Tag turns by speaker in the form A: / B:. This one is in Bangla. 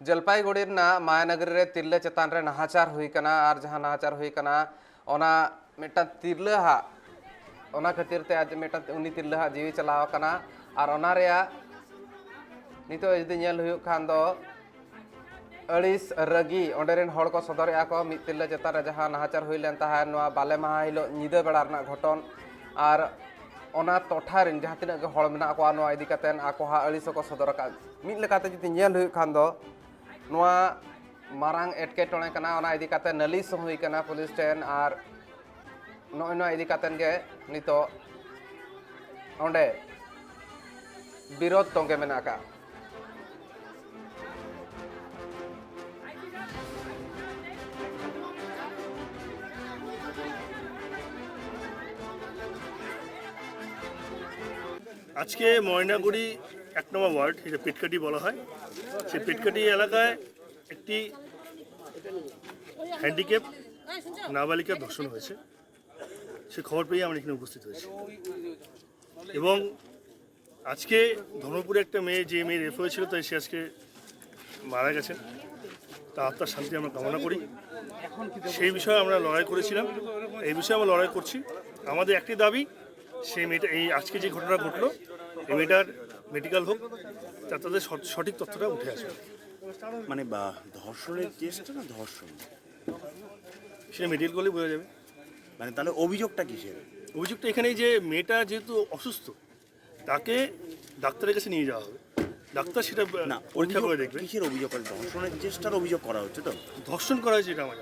A: जलपाईगुड़ी मायानगरी रे तिरले चेतान रे नाहाचार हुई कना और जहां नाहाचार हुई कना ओना मिटा तिरले हा ओना खातिर ते आज मिटा उनी तिरले हा जीवी चलाव कना और ओना रेया नितो जदि नेल हुयुग खान दो अड़िस रगी ओंडेरेन हड़ को सदरया को मिद तिरले चेतान रे जहां नाहाचार हुई लेन ताहा नोआ बाले माहा हिलो निदा बेड़ा रना घटन और ओना टोठा रिन जहां तिना हड़ मेना को नोआ इदी कातेन आको हा अड़िस को सदर का मिद लेकाते जदि नेल हुयुग खान दो नोआ मारांग एटकेटोणे कना ओना इदी काते नालिश हुई कना पुलिस टेन और नोय नोय इदी कातेन गे नितो ओंडे विरोध तोंगे मेना का
B: आज के ময়নাগুড়ি 1 নম্বর ওয়ার্ড এটা পেটকাটি বলা হয় সেই পেটকাটি এলাকায় একটি হ্যান্ডিক্যাপ নাবালিকা ধর্ষণ হয়েছে সে খবর পেয়ে আমরা এখানে উপস্থিত হয়েছি এবং আজকে ধর্মপুরে একটা মেয়ে যে মেয়ে রেপ হয়েছিল তাই সে আজকে মারা গেছেন তা আত্মার শান্তি আমরা কামনা করি সেই বিষয়ে আমরা লড়াই করেছিলাম এই বিষয়ে আমরা লড়াই করছি আমাদের একটি দাবি সেই মেয়েটা এই আজকে যে ঘটনা ঘটলো এই মেয়েটার মেডিকেল হোক যাতে তাদের সঠিক তথ্যটা উঠে আসে
C: মানে বা ধর্ষণের চেষ্টা না ধর্ষণ
B: সেটা মেডিকেল করলেই বোঝা যাবে
C: মানে তাহলে অভিযোগটা কিসের?
B: অভিযোগটা এখানেই যে মেয়েটা যেহেতু অসুস্থ তাকে ডাক্তারের কাছে নিয়ে যাওয়া হবে ডাক্তার সেটা
C: না
B: পরীক্ষা করে দেখবে
C: কিসের অভিযোগ? ধর্ষণের চেষ্টার অভিযোগ করা হচ্ছে তো
B: ধর্ষণ করা হয়েছে এটা আমার